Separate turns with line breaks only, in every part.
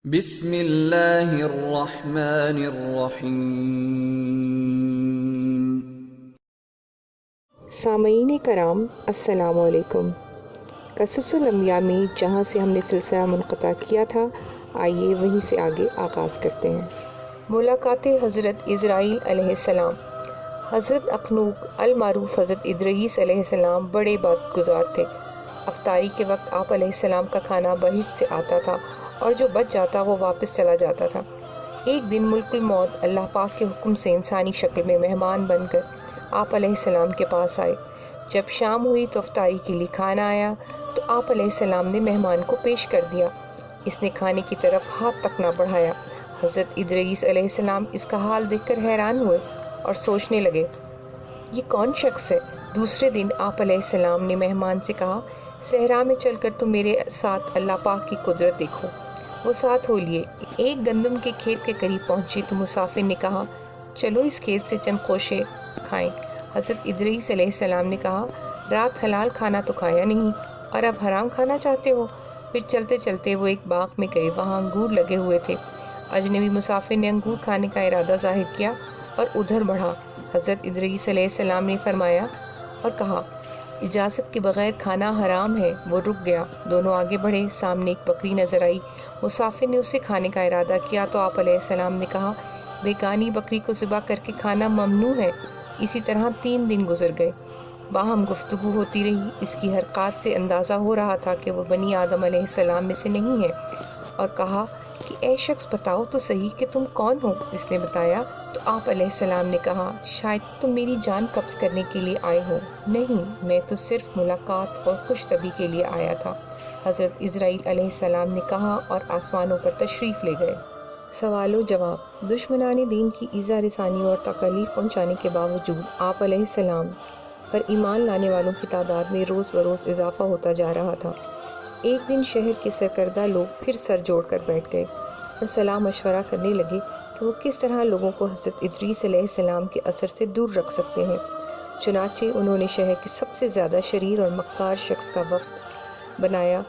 بسم اللہ الرحمن الرحیم۔
سامعین کرام السلام علیکم۔ قصص الانبیاء میں جہاں سے ہم نے سلسلہ منقطع کیا تھا، آئیے وہیں سے آگے آغاز کرتے ہیں۔ ملاقات حضرت اسرائیل علیہ السلام۔ حضرت اخنوق المعروف حضرت ادریس علیہ السلام بڑے بدگزار تھے۔ افطاری کے وقت آپ علیہ السلام کا کھانا بہشت سے آتا تھا اور جو بچ جاتا وہ واپس چلا جاتا تھا۔ ایک دن ملک الموت اللہ پاک کے حکم سے انسانی شکل میں مہمان بن کر آپ علیہ السلام کے پاس آئے۔ جب شام ہوئی تو افطاری کے لیے کھانا آیا تو آپ علیہ السلام نے مہمان کو پیش کر دیا۔ اس نے کھانے کی طرف ہاتھ تک نہ بڑھایا۔ حضرت ادریس علیہ السلام اس کا حال دیکھ کر حیران ہوئے اور سوچنے لگے، یہ کون شخص ہے؟ دوسرے دن آپ علیہ السلام نے مہمان سے کہا، صحرا میں چل کر تم میرے ساتھ اللہ پاک کی قدرت دیکھو۔ وہ ساتھ ہو لیے۔ ایک گندم کے کھیت کے قریب پہنچی تو مسافر نے کہا، چلو اس کھیت سے چند خوشے کھائیں۔ حضرت ادریس علیہ السلام نے کہا، رات حلال کھانا تو کھایا نہیں اور اب حرام کھانا چاہتے ہو؟ پھر چلتے چلتے وہ ایک باغ میں گئے، وہاں انگور لگے ہوئے تھے۔ اجنبی مسافر نے انگور کھانے کا ارادہ ظاہر کیا اور ادھر بڑھا۔ حضرت ادریس علیہ السلام نے فرمایا اور کہا، اجازت کے بغیر کھانا حرام ہے۔ وہ رک گیا۔ دونوں آگے بڑھے۔ سامنے ایک بکری نظر آئی۔ مسافر نے اسے کھانے کا ارادہ کیا تو آپ علیہ السلام نے کہا، بیگانی بکری کو ذبح کر کے کھانا ممنوع ہے۔ اسی طرح 3 دن گزر گئے۔ باہم گفتگو ہوتی رہی۔ اس کی حرکات سے اندازہ ہو رہا تھا کہ وہ بنی آدم علیہ السلام میں سے نہیں ہے، اور کہا کہ اے شخص بتاؤ تو صحیح کہ تم کون ہو؟ اس نے بتایا تو آپ علیہ السلام نے کہا، شاید تم میری جان قبض کرنے کے لیے آئے ہو۔ نہیں، میں تو صرف ملاقات اور خوش طبعی کے لیے آیا تھا، حضرت اسرائیل علیہ السلام نے کہا اور آسمانوں پر تشریف لے گئے۔ سوال و جواب۔ دشمنان دین کی ایذا رسانی اور تکالیف پہنچانے کے باوجود آپ علیہ السلام پر ایمان لانے والوں کی تعداد میں روز بروز اضافہ ہوتا جا رہا تھا۔ ایک دن شہر کے سرکردہ لوگ پھر سر جوڑ کر بیٹھ گئے اور صلاح مشورہ کرنے لگے کہ وہ کس طرح لوگوں کو حضرت ادریس علیہ السلام کے اثر سے دور رکھ سکتے ہیں۔ چنانچہ انہوں نے شہر کے سب سے زیادہ شریر اور مکار شخص کا وفد بنایا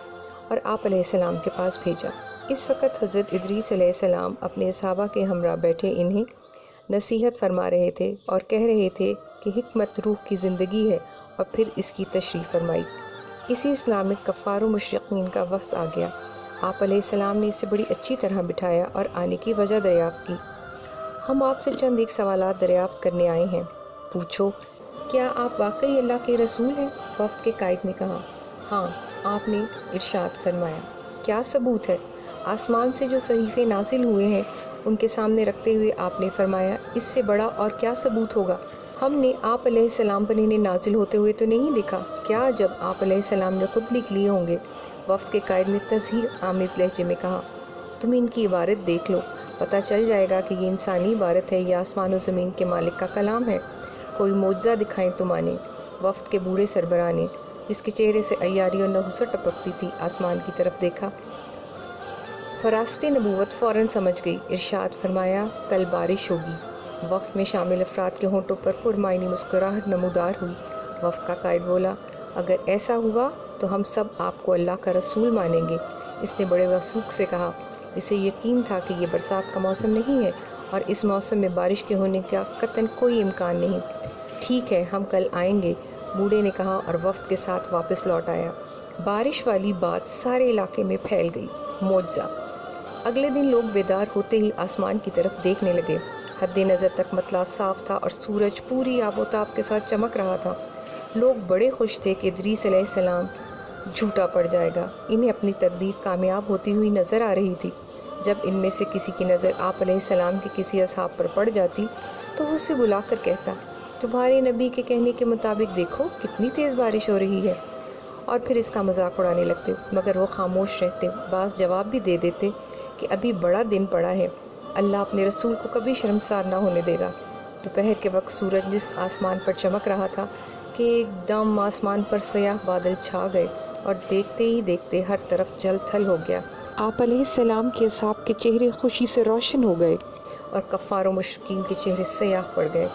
اور آپ علیہ السلام کے پاس بھیجا۔ اس وقت حضرت ادریس علیہ السلام اپنے صحابہ کے ہمراہ بیٹھے انہیں نصیحت فرما رہے تھے اور کہہ رہے تھے کہ حکمت روح کی زندگی ہے، اور پھر اس کی تشریح فرمائی۔ اسی اسلام میں کفار و مشرکین کا وفد آ گیا۔ آپ علیہ السلام نے اسے بڑی اچھی طرح بٹھایا اور آنے کی وجہ دریافت کی۔ ہم آپ سے چند ایک سوالات دریافت کرنے آئے ہیں، پوچھو، کیا آپ واقعی اللہ کے رسول ہیں؟ وفد کے قائد نے کہا، ہاں۔ آپ نے ارشاد فرمایا، کیا ثبوت ہے؟ آسمان سے جو صحیفے نازل ہوئے ہیں ان کے سامنے رکھتے ہوئے آپ نے فرمایا، اس سے بڑا اور کیا ثبوت ہوگا؟ ہم نے آپ علیہ السلام پر انہیں نازل ہوتے ہوئے تو نہیں دیکھا، کیا جب آپ علیہ السلام نے خود لکھ لیے ہوں گے؟ وفد کے قائد نے تضحیق آمیز لہجے میں کہا، تم ان کی عبارت دیکھ لو، پتہ چل جائے گا کہ یہ انسانی عبارت ہے یا آسمان و زمین کے مالک کا کلام ہے۔ کوئی معجزہ دکھائیں تو مانے۔ وفد کے بوڑھے سربراہ نے، جس کے چہرے سے عیاری اور نحوست ٹپکتی تھی، آسمان کی طرف دیکھا۔ فراست نبوت فوراً سمجھ گئی۔ ارشاد فرمایا، کل بارش ہوگی۔ وفد میں شامل افراد کے ہونٹوں پر پرمعنی مسکراہٹ نمودار ہوئی۔ وفد کا قائد بولا، اگر ایسا ہوا تو ہم سب آپ کو اللہ کا رسول مانیں گے۔ اس نے بڑے وثوق سے کہا، اسے یقین تھا کہ یہ برسات کا موسم نہیں ہے اور اس موسم میں بارش کے ہونے کا قطعاً کوئی امکان نہیں۔ ٹھیک ہے، ہم کل آئیں گے، بوڑھے نے کہا اور وفد کے ساتھ واپس لوٹ آیا۔ بارش والی بات سارے علاقے میں پھیل گئی۔ معجزہ۔ اگلے دن لوگ بیدار ہوتے ہی آسمان کی طرف دیکھنے لگے۔ حد نظر تک مطلع صاف تھا اور سورج پوری آب و تاب کے ساتھ چمک رہا تھا۔ لوگ بڑے خوش تھے کہ ادریس علیہ السلام جھوٹا پڑ جائے گا۔ انہیں اپنی تدبیر کامیاب ہوتی ہوئی نظر آ رہی تھی۔ جب ان میں سے کسی کی نظر آپ علیہ السلام کے کسی اصحاب پر پڑ جاتی تو وہ اسے بلا کر کہتا، تمہارے نبی کے کہنے کے مطابق دیکھو کتنی تیز بارش ہو رہی ہے، اور پھر اس کا مذاق اڑانے لگتے، مگر وہ خاموش رہتے۔ بعض جواب بھی دے دیتے کہ ابھی بڑا دن پڑا ہے، اللہ اپنے رسول کو کبھی شرمسار نہ ہونے دے گا۔ دوپہر کے وقت سورج نصف آسمان پر چمک رہا تھا کہ ایک دم آسمان پر سیاہ بادل چھا گئے اور دیکھتے ہی دیکھتے ہر طرف جل تھل ہو گیا۔ آپ علیہ السلام کے اصحاب کے چہرے خوشی سے روشن ہو گئے اور کفار و مشرکین کے چہرے سیاہ پڑ گئے۔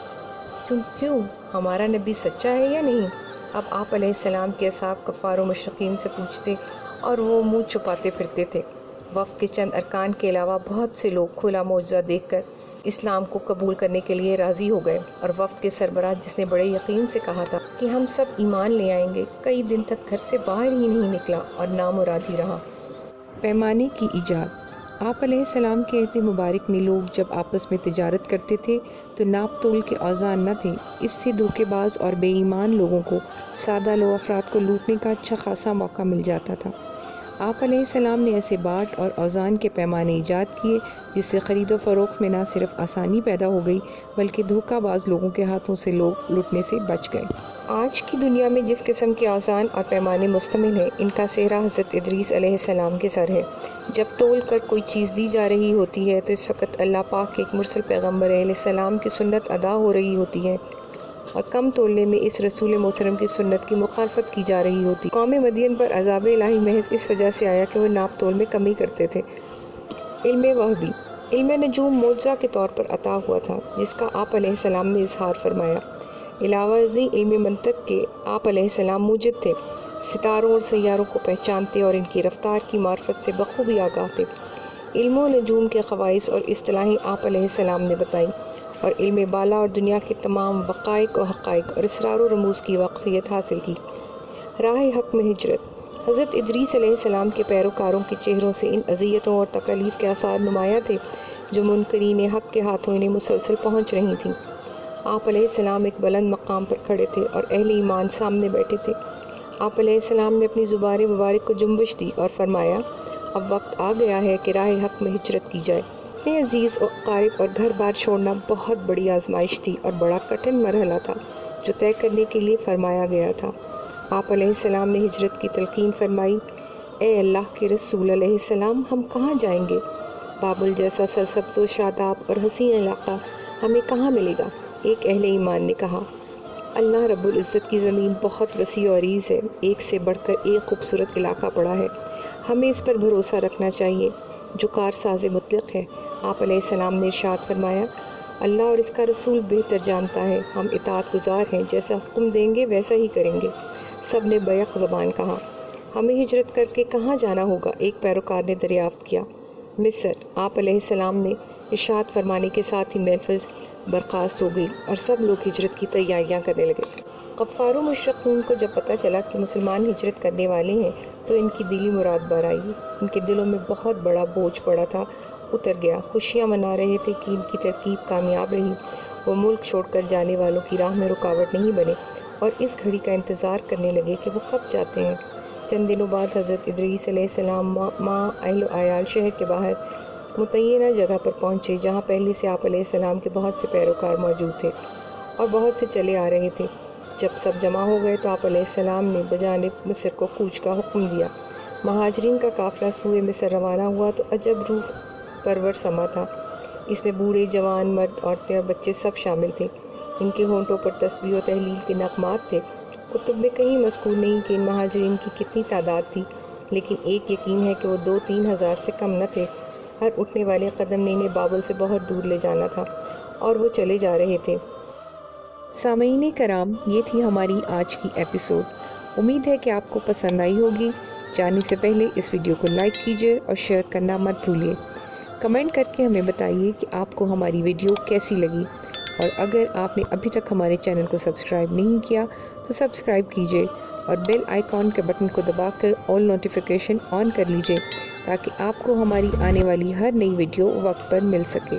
کیوں ہمارا نبی سچا ہے یا نہیں؟ اب آپ علیہ السلام کے اصحاب کفار و مشرکین سے پوچھتے اور وہ منہ چھپاتے پھرتے تھے۔ وفد کے چند ارکان کے علاوہ بہت سے لوگ کھلا معجزہ دیکھ کر اسلام کو قبول کرنے کے لیے راضی ہو گئے، اور وفد کے سربراہ جس نے بڑے یقین سے کہا تھا کہ ہم سب ایمان لے آئیں گے، کئی دن تک گھر سے باہر ہی نہیں نکلا اور نامراد ہی رہا۔
پیمانے کی ایجاد۔ آپ علیہ السلام کے عہد مبارک میں لوگ جب آپس میں تجارت کرتے تھے تو ناپ تول کے اوزان نہ تھے، اس سے دھوکے باز اور بے ایمان لوگوں کو سادہ لو افراد کو لوٹنے کا اچھا خاصا موقع مل جاتا تھا۔ آپ علیہ السلام نے ایسے باٹ اور اوزان کے پیمانے ایجاد کیے جس سے خرید و فروخت میں نہ صرف آسانی پیدا ہو گئی بلکہ دھوکہ باز لوگوں کے ہاتھوں سے لوگ لوٹنے سے بچ گئے۔
آج کی دنیا میں جس قسم کے اوزان اور پیمانے مشتمل ہیں، ان کا سہرا حضرت ادریس علیہ السلام کے سر ہے۔ جب تول کر کوئی چیز دی جا رہی ہوتی ہے تو اس وقت اللہ پاک کے ایک مرسل پیغمبر علیہ السلام کی سنت ادا ہو رہی ہوتی ہے، اور کم تولنے میں اس رسول محترم کی سنت کی مخالفت کی جا رہی ہوتی۔ قوم مدین پر عذاب الہی محض اس وجہ سے آیا کہ وہ ناپ تول میں کمی کرتے تھے۔ علم وہبی۔ علم نجوم معجزہ کے طور پر عطا ہوا تھا جس کا آپ علیہ السلام نے اظہار فرمایا۔ علاوہ ازیں علم منطق کے آپ علیہ السلام موجد تھے، ستاروں اور سیاروں کو پہچانتے اور ان کی رفتار کی معرفت سے بخوبی آگاہ تھے۔ علم و نجوم کے خواص اور اصطلاحیں آپ علیہ السلام نے بتائیں، اور علم بالا اور دنیا کے تمام وقائق و حقائق اور اسرار و رموز کی واقفیت حاصل کی۔ راہ حق میں ہجرت۔ حضرت ادریس علیہ السلام کے پیروکاروں کے چہروں سے ان اذیتوں اور تکالیف کے آثار نمایاں تھے جو منکرین حق کے ہاتھوں انہیں مسلسل پہنچ رہی تھیں۔ آپ علیہ السلام ایک بلند مقام پر کھڑے تھے اور اہل ایمان سامنے بیٹھے تھے۔ آپ علیہ السلام نے اپنی زبان مبارک کو جنبش دی اور فرمایا، اب وقت آ گیا ہے کہ راہ حق میں ہجرت کی جائے۔ اپنے عزیز و اقارب اور گھر بار چھوڑنا بہت بڑی آزمائش تھی اور بڑا کٹھن مرحلہ تھا جو طے کرنے کے لیے فرمایا گیا تھا۔ آپ علیہ السلام نے ہجرت کی تلقین فرمائی، اے اللہ کے رسول علیہ السلام، ہم کہاں جائیں گے؟ بابل جیسا سرسبز و شاداب اور حسین علاقہ ہمیں کہاں ملے گا؟ ایک اہل ایمان نے کہا، اللہ رب العزت کی زمین بہت وسیع و عریض ہے، ایک سے بڑھ کر ایک خوبصورت علاقہ پڑا ہے، ہمیں اس پر بھروسہ رکھنا چاہیے جو کارساز مطلق ہے۔ آپ علیہ السلام نے ارشاد فرمایا، اللہ اور اس کا رسول بہتر جانتا ہے، ہم اطاعت گزار ہیں، جیسا حکم دیں گے ویسا ہی کریں گے۔ سب نے بیک زبان کہا، ہمیں ہجرت کر کے کہاں جانا ہوگا؟ ایک پیروکار نے دریافت کیا، مصر۔ آپ علیہ السلام نے ارشاد فرمانے کے ساتھ ہی محفل برخاست ہو گئی اور سب لوگ ہجرت کی تیاریاں کرنے لگے۔ کفار و مشرکین کو جب پتہ چلا کہ مسلمان ہجرت کرنے والے ہیں تو ان کی دلی مراد بر آئی، ان کے دلوں میں بہت بڑا بوجھ پڑا تھا، اتر گیا۔ خوشیاں منا رہے تھے کہ ان کی ترکیب کامیاب رہی، وہ ملک چھوڑ کر جانے والوں کی راہ میں رکاوٹ نہیں بنے، اور اس گھڑی کا انتظار کرنے لگے کہ وہ کب جاتے ہیں۔ چند دنوں بعد حضرت ادریس علیہ السلام ماں اہل و عیال شہر کے باہر متعینہ جگہ پر پہنچے جہاں پہلے سے آپ علیہ السلام کے بہت سے پیروکار موجود تھے اور بہت سے چلے آ رہے تھے۔ جب سب جمع ہو گئے تو آپ علیہ السلام نے بجانب مصر کو کوچ کا حکم دیا۔ مہاجرین کا قافلہ سوئے مصر روانہ ہوا تو عجب روح پرور سما تھا۔ اس میں بوڑھے، جوان، مرد، عورتیں اور بچے سب شامل تھے۔ ان کے ہونٹوں پر تسبیح و تحلیل کے نغمات تھے۔ کتب میں کہیں مذکور نہیں کہ ان مہاجرین کی کتنی تعداد تھی، لیکن ایک یقین ہے کہ وہ 2-3 ہزار سے کم نہ تھے۔ ہر اٹھنے والے قدم نے انہیں بابل سے بہت دور لے جانا تھا اور وہ چلے جا رہے تھے۔
سامعین کرام، یہ تھی ہماری آج کی ایپیسوڈ۔ امید ہے کہ آپ کو پسند آئی ہوگی۔ جانے سے پہلے اس ویڈیو کو لائک کیجیے اور شیئر کرنا مت بھولیے۔ کمنٹ کر کے ہمیں بتائیے کہ آپ کو ہماری ویڈیو کیسی لگی، اور اگر آپ نے ابھی تک ہمارے چینل کو سبسکرائب نہیں کیا تو سبسکرائب کیجیے اور بیل آئیکن کے بٹن کو دبا کر آل نوٹیفیکیشن آن کر لیجیے تاکہ آپ کو ہماری آنے والی ہر نئی ویڈیو وقت پر مل سکے۔